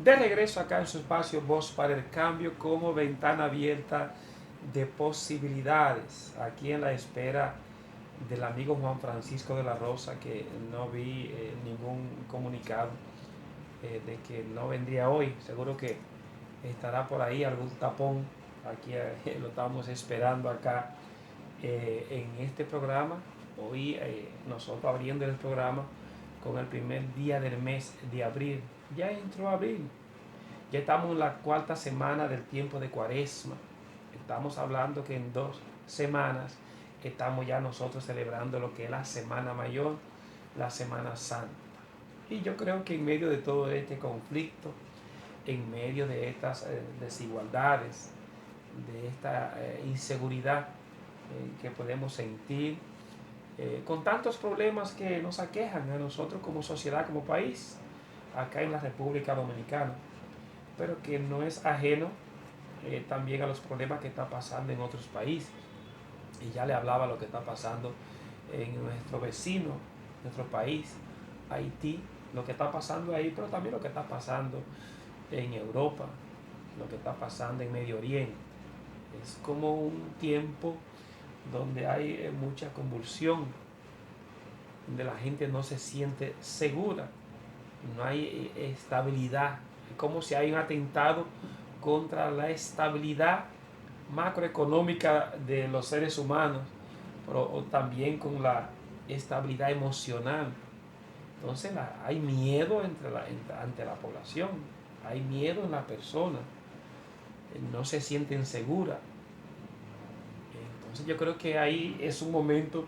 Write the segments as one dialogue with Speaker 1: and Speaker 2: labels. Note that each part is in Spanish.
Speaker 1: De regreso acá en su espacio Voz para el Cambio como ventana abierta de posibilidades. Aquí en la espera del amigo Juan Francisco de la Rosa, que no vi ningún comunicado de que no vendría hoy. Seguro que estará por ahí algún tapón. Aquí lo estamos esperando acá en este programa. Hoy nosotros abriendo el programa con el primer día del mes de abril. Ya entró abril. Ya estamos en la cuarta semana del tiempo de Cuaresma. Estamos hablando que en 2 semanas estamos ya nosotros celebrando lo que es la Semana Mayor, la Semana Santa. Y yo creo que en medio de todo este conflicto, en medio de estas desigualdades, de esta inseguridad que podemos sentir, con tantos problemas que nos aquejan a nosotros como sociedad, como país, acá en la República Dominicana, pero que no es ajeno también a los problemas que está pasando en otros países. Y ya le hablaba lo que está pasando en nuestro vecino, nuestro país, Haití, lo que está pasando ahí, pero también lo que está pasando en Europa, lo que está pasando en Medio Oriente. Es como un tiempo donde hay mucha convulsión, donde la gente no se siente segura, no hay estabilidad. Es como si hay un atentado contra la estabilidad macroeconómica de los seres humanos, pero también con la estabilidad emocional. Entonces hay miedo ante la población, hay miedo en la persona, no se sienten seguras. Entonces yo creo que ahí es un momento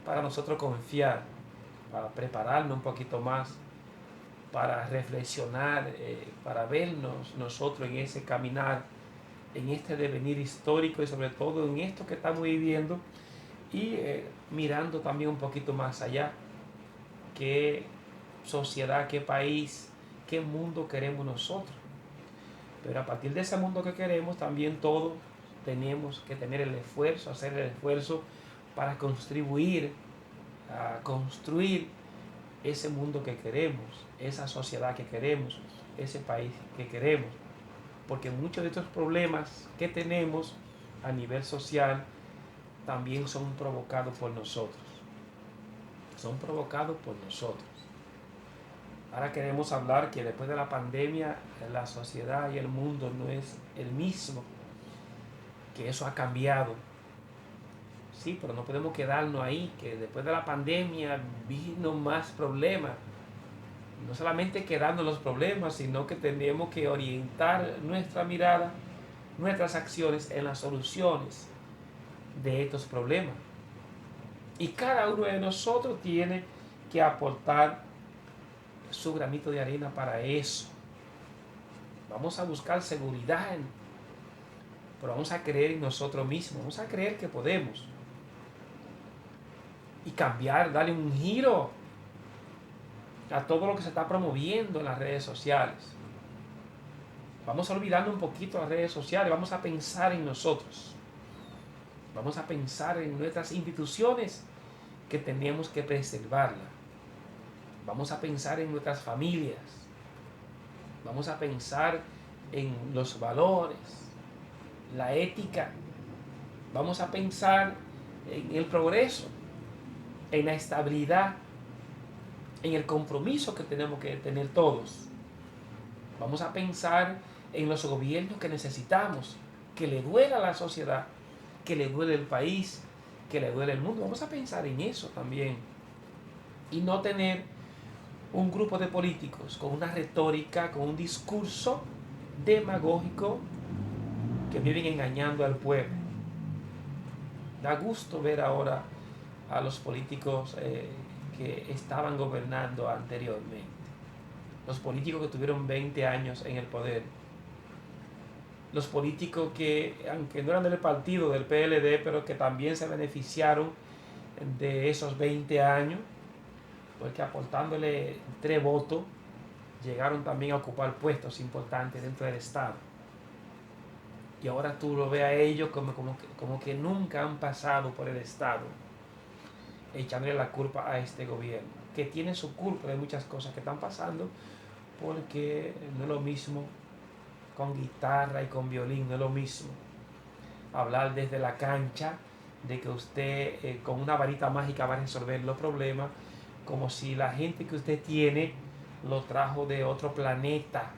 Speaker 1: para nosotros confiar, para prepararnos un poquito más, para reflexionar, para vernos nosotros en ese caminar, en este devenir histórico y sobre todo en esto que estamos viviendo y mirando también un poquito más allá, qué sociedad, qué país, qué mundo queremos nosotros. Pero a partir de ese mundo que queremos, también todos tenemos que tener el esfuerzo, hacer el esfuerzo para contribuir a construir ese mundo que queremos, esa sociedad que queremos, ese país que queremos. Porque muchos de estos problemas que tenemos a nivel social también son provocados por nosotros. Son provocados por nosotros. Ahora queremos hablar que después de la pandemia la sociedad y el mundo no es el mismo, que eso ha cambiado. Sí, pero no podemos quedarnos ahí, que después de la pandemia vino más problemas. No solamente quedarnos en los problemas, sino que tenemos que orientar nuestra mirada, nuestras acciones en las soluciones de estos problemas. Y cada uno de nosotros tiene que aportar su granito de arena para eso. Vamos a buscar seguridad, pero vamos a creer en nosotros mismos, vamos a creer que podemos. Y cambiar, darle un giro a todo lo que se está promoviendo en las redes sociales. Vamos a olvidarnos un poquito las redes sociales, vamos a pensar en nosotros. Vamos a pensar en nuestras instituciones que tenemos que preservarlas. Vamos a pensar en nuestras familias. Vamos a pensar en los valores, la ética. Vamos a pensar en el progreso, en la estabilidad, en el compromiso que tenemos que tener todos. Vamos a pensar en los gobiernos que necesitamos, que le duela a la sociedad, que le duele el país, que le duele el mundo. Vamos a pensar en eso también. Y no tener un grupo de políticos con una retórica, con un discurso demagógico que viven engañando al pueblo. Da gusto ver ahora a los políticos que estaban gobernando anteriormente. Los políticos que tuvieron 20 años en el poder. Los políticos que, aunque no eran del partido del PLD, pero que también se beneficiaron de esos 20 años, porque aportándole 3 votos, llegaron también a ocupar puestos importantes dentro del Estado. Y ahora tú lo ves a ellos como que nunca han pasado por el Estado, echándole la culpa a este gobierno, que tiene su culpa de muchas cosas que están pasando, porque no es lo mismo con guitarra y con violín, no es lo mismo hablar desde la cancha de que usted con una varita mágica va a resolver los problemas, como si la gente que usted tiene lo trajo de otro planeta,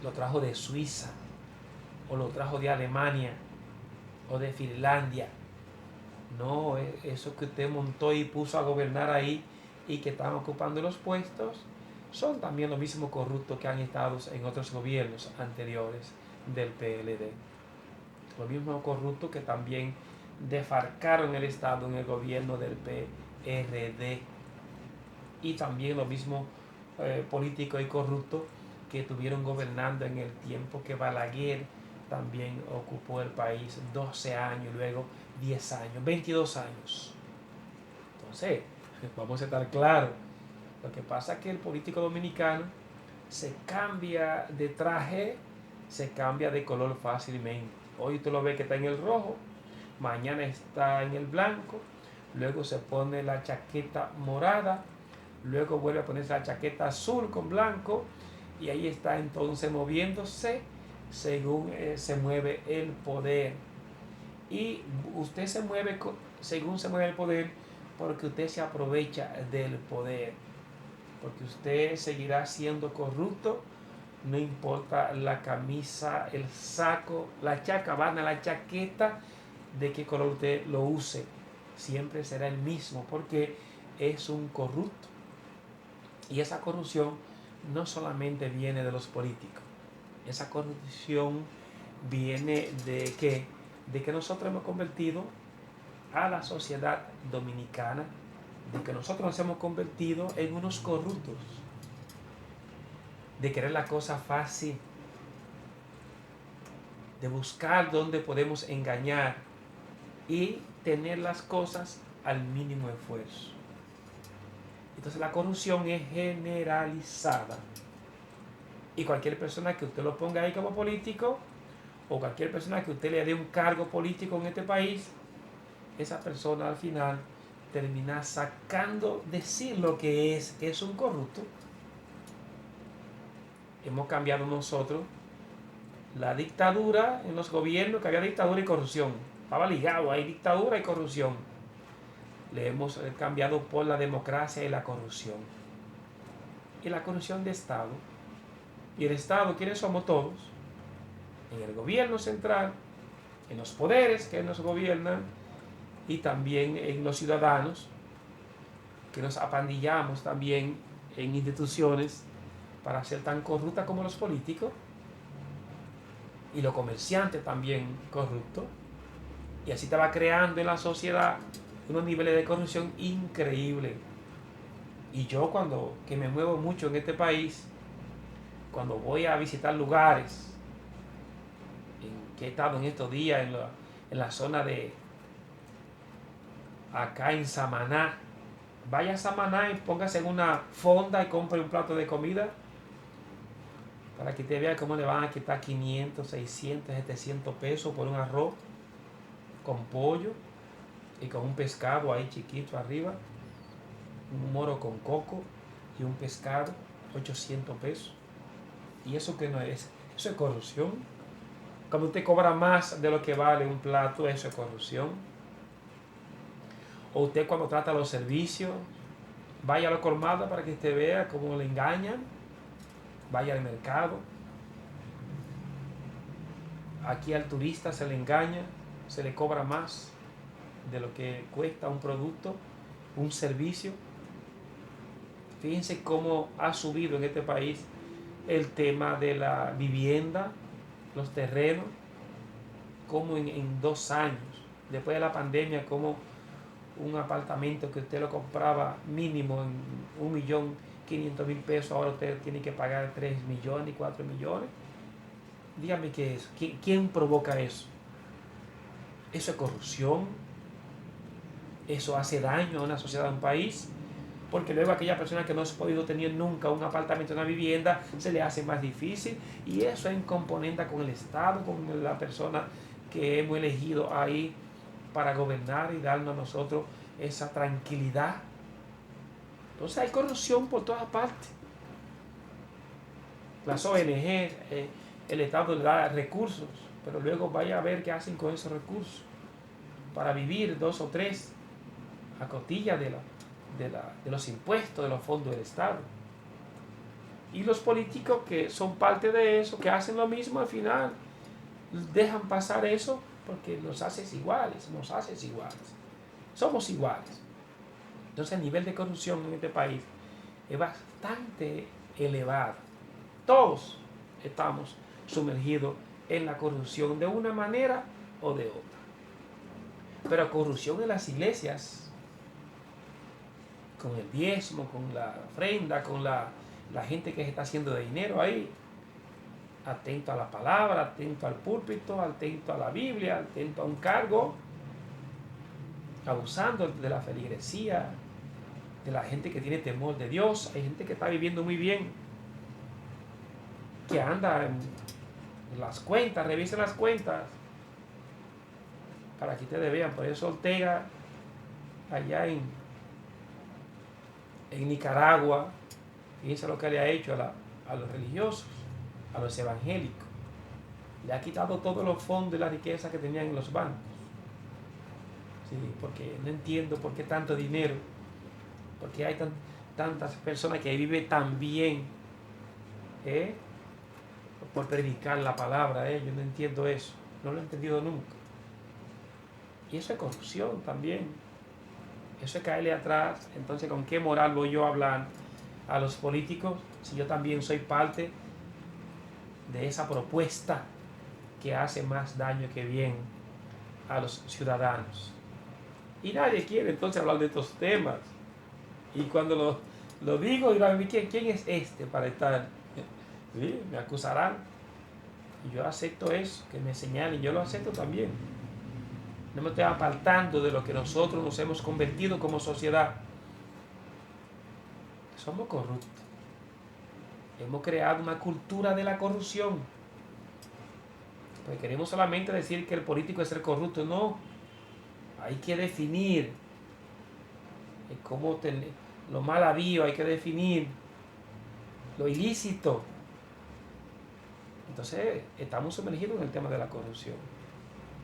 Speaker 1: lo trajo de Suiza, o lo trajo de Alemania, o de Finlandia. No, eso que usted montó y puso a gobernar ahí y que están ocupando los puestos, son también los mismos corruptos que han estado en otros gobiernos anteriores del PLD. Los mismos corruptos que también desfarcaron el Estado en el gobierno del PRD. Y también los mismos políticos y corruptos que estuvieron gobernando en el tiempo que Balaguer también ocupó el país 12 años, luego 10 años, 22 años. Entonces, vamos a estar claros. Lo que pasa es que el político dominicano se cambia de traje, se cambia de color fácilmente. Hoy tú lo ves que está en el rojo, mañana está en el blanco, luego se pone la chaqueta morada, luego vuelve a ponerse la chaqueta azul con blanco y ahí está entonces moviéndose según se mueve el poder. Y usted se mueve según se mueve el poder porque usted se aprovecha del poder, porque usted seguirá siendo corrupto, no importa la camisa, el saco, la chacabana, la chaqueta, de qué color usted lo use, siempre será el mismo porque es un corrupto. Y esa corrupción no solamente viene de los políticos, esa corrupción viene de que nosotros hemos convertido a la sociedad dominicana, de que nosotros nos hemos convertido en unos corruptos, de querer la cosa fácil, de buscar dónde podemos engañar y tener las cosas al mínimo esfuerzo. Entonces la corrupción es generalizada. Y cualquier persona que usted lo ponga ahí como político, o cualquier persona que usted le dé un cargo político en este país, esa persona al final termina sacando decir lo que es un corrupto. Hemos cambiado nosotros la dictadura en los gobiernos, que había dictadura y corrupción. Estaba ligado, hay dictadura y corrupción. Le hemos cambiado por la democracia y la corrupción. Y la corrupción de Estado. Y el Estado, ¿quiénes somos todos? En el gobierno central, en los poderes que nos gobiernan y también en los ciudadanos, que nos apandillamos también en instituciones para ser tan corruptas como los políticos, y los comerciantes también corruptos. Y así estaba creando en la sociedad unos niveles de corrupción increíbles. Y yo que me muevo mucho en este país, cuando voy a visitar lugares, que he estado en estos días en la zona de acá en Samaná, vaya a Samaná y póngase en una fonda y compre un plato de comida para que te vea cómo le van a quitar 500, 600, 700 pesos por un arroz con pollo y con un pescado ahí chiquito arriba, un moro con coco y un pescado, 800 pesos. ¿Y eso qué no es? Eso es corrupción. Cuando usted cobra más de lo que vale un plato, eso es corrupción. O usted cuando trata los servicios, vaya a la colmada para que usted vea cómo le engañan. Vaya al mercado. Aquí al turista se le engaña, se le cobra más de lo que cuesta un producto, un servicio. Fíjense cómo ha subido en este país el tema de la vivienda, los terrenos, como en 2 años, después de la pandemia, como un apartamento que usted lo compraba mínimo en 1.500.000 pesos, ahora usted tiene que pagar 3 millones y 4 millones. Dígame qué es, ¿quién provoca eso? Eso es corrupción, eso hace daño a una sociedad, a un país, porque luego a aquella persona que no ha podido tener nunca un apartamento, una vivienda, se le hace más difícil, y eso es en componente con el Estado, con la persona que hemos elegido ahí para gobernar y darnos a nosotros esa tranquilidad. Entonces hay corrupción por todas partes. Las ONG, el Estado le da recursos, pero luego vaya a ver qué hacen con esos recursos para vivir 2 o 3 a costilla de los impuestos, de los fondos del Estado. Y los políticos que son parte de eso, que hacen lo mismo, al final dejan pasar eso porque nos haces iguales, somos iguales. Entonces el nivel de corrupción en este país es bastante elevado. Todos estamos sumergidos en la corrupción de una manera o de otra. Pero corrupción en las iglesias, con el diezmo, con la ofrenda, con la gente que se está haciendo de dinero ahí, atento a la palabra, atento al púlpito, atento a la Biblia, atento a un cargo, abusando de la feligresía, de la gente que tiene temor de Dios. Hay gente que está viviendo muy bien, que anda en las cuentas, revisen las cuentas, para que ustedes vean. Por eso Ortega, allá en Nicaragua, fíjense lo que le ha hecho a los religiosos, a los evangélicos. Le ha quitado todos los fondos y la riqueza que tenían en los bancos. Sí, porque no entiendo por qué tanto dinero, porque hay tantas personas que viven tan bien, por predicar la palabra. Yo no entiendo eso, no lo he entendido nunca. Y eso es corrupción también, eso es caerle atrás. Entonces, ¿con qué moral voy yo a hablar a los políticos si yo también soy parte de esa propuesta que hace más daño que bien a los ciudadanos? Y nadie quiere entonces hablar de estos temas. Y cuando lo digo, dirán, ¿quién es este para estar? ¿Sí? Me acusarán. Y yo acepto eso, que me señalen, yo lo acepto también. No me estoy apartando de lo que nosotros nos hemos convertido como sociedad. Somos corruptos. Hemos creado una cultura de la corrupción. Pues queremos solamente decir que el político es el corrupto. No. Hay que definir cómo lo mal habido, hay que definir lo ilícito. Entonces, estamos sumergidos en el tema de la corrupción.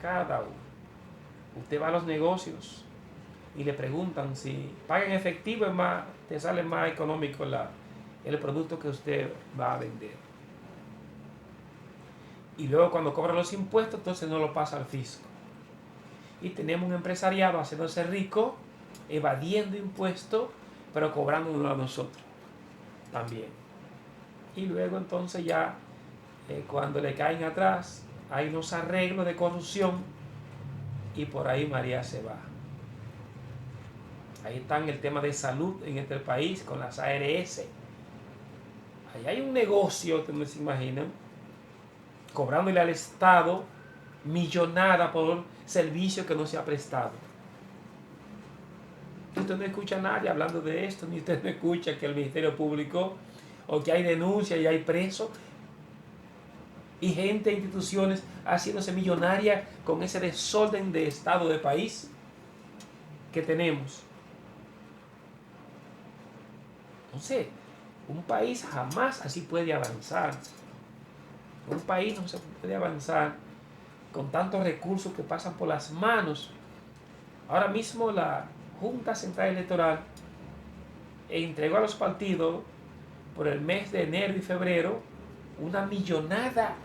Speaker 1: Cada uno. Usted va a los negocios y le preguntan si paga en efectivo, te sale más económico el producto que usted va a vender. Y luego cuando cobra los impuestos, entonces no lo pasa al fisco. Y tenemos un empresariado haciéndose rico, evadiendo impuestos, pero cobrándonos a nosotros también. Y luego entonces ya, cuando le caen atrás, hay unos arreglos de corrupción y por ahí María se va. Ahí está el tema de salud en este país con las ARS. Ahí hay un negocio, ustedes no se imaginan, cobrándole al Estado millonada por servicio que no se ha prestado. Usted no escucha a nadie hablando de esto, ni usted no escucha que el Ministerio Público, o que hay denuncias y hay presos, y gente, instituciones haciéndose millonaria con ese desorden de estado de país que tenemos. Entonces, un país jamás así puede avanzar. Un país no se puede avanzar con tantos recursos que pasan por las manos. Ahora mismo la Junta Central Electoral entregó a los partidos por el mes de enero y febrero una millonada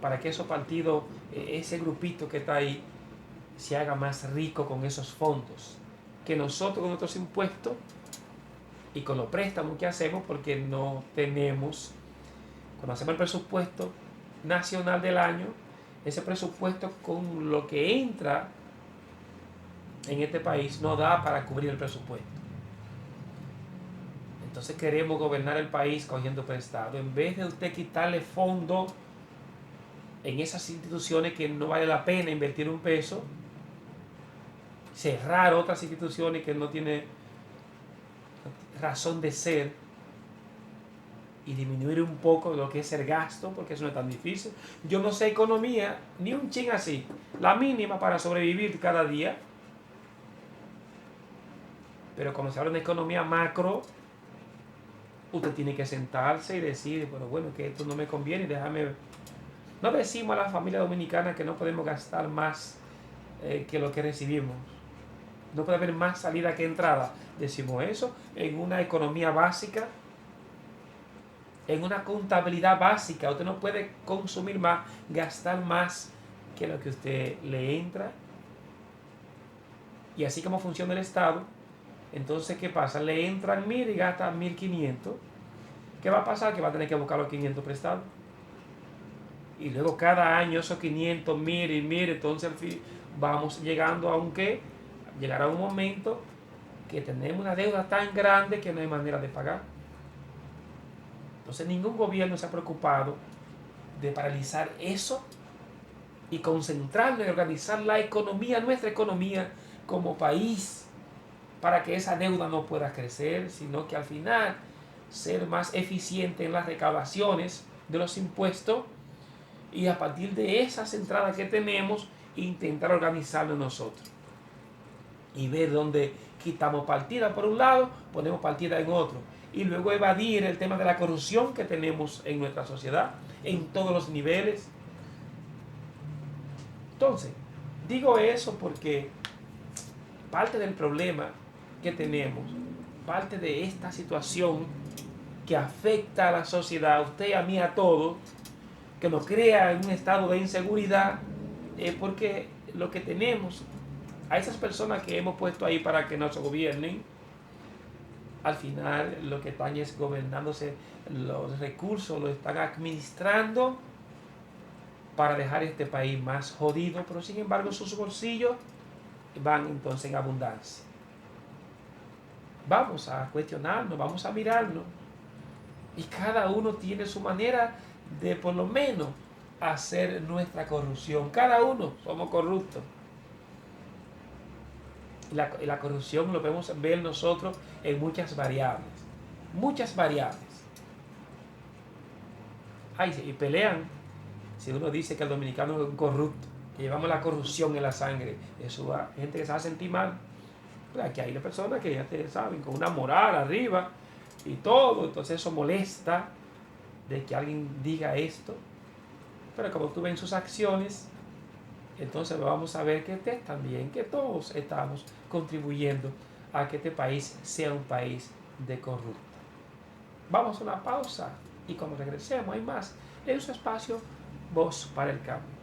Speaker 1: para que esos partidos, ese grupito que está ahí, se haga más rico con esos fondos que nosotros con nuestros impuestos y con los préstamos que hacemos, porque no tenemos, cuando hacemos el presupuesto nacional del año, ese presupuesto con lo que entra en este país no da para cubrir el presupuesto. Entonces queremos gobernar el país cogiendo prestado, en vez de usted quitarle fondos en esas instituciones que no vale la pena invertir un peso, cerrar otras instituciones que no tienen razón de ser y disminuir un poco lo que es el gasto, porque eso no es tan difícil. Yo no sé economía, ni un chin así, la mínima para sobrevivir cada día. Pero cuando se habla de economía macro, usted tiene que sentarse y decir, bueno, que esto no me conviene, déjame. No decimos a la familia dominicana que no podemos gastar más que lo que recibimos. No puede haber más salida que entrada. Decimos eso en una economía básica, en una contabilidad básica. Usted no puede consumir más, gastar más que lo que usted le entra. Y así como funciona el Estado, entonces, ¿qué pasa? Le entran 1.000 y gastan 1.500. ¿Qué va a pasar? Que va a tener que buscar los 500 prestados. Y luego cada año esos 500, 1.000 y 1.000, entonces al fin vamos llegando a un qué. Llegará un momento que tenemos una deuda tan grande que no hay manera de pagar. Entonces ningún gobierno se ha preocupado de paralizar eso y concentrarnos en organizar la economía, nuestra economía como país, para que esa deuda no pueda crecer, sino que al final ser más eficiente en las recaudaciones de los impuestos y a partir de esas entradas que tenemos intentar organizarlo nosotros y ver dónde quitamos partida por un lado, ponemos partida en otro y luego evadir el tema de la corrupción que tenemos en nuestra sociedad en todos los niveles. Entonces, digo eso porque parte del problema que tenemos, parte de esta situación que afecta a la sociedad, a usted, a mí, a todos, que nos crea en un estado de inseguridad, es porque lo que tenemos, a esas personas que hemos puesto ahí para que nos gobiernen, al final lo que están es gobernándose los recursos, lo están administrando para dejar este país más jodido, pero sin embargo sus bolsillos van entonces en abundancia. Vamos a cuestionarnos, vamos a mirarnos. Y cada uno tiene su manera de por lo menos hacer nuestra corrupción. Cada uno somos corruptos. La corrupción lo podemos ver nosotros en muchas variables. Muchas variables. Ay, y pelean. Si uno dice que el dominicano es un corrupto, que llevamos la corrupción en la sangre, eso hay gente que se va a sentir mal. Pero aquí hay las personas que ya te saben, con una moral arriba y todo, entonces eso molesta de que alguien diga esto, pero como tú ves en sus acciones, entonces vamos a ver que también, que todos estamos contribuyendo a que este país sea un país de corrupto. Vamos a una pausa y cuando regresemos hay más en su espacio Voz para el Cambio.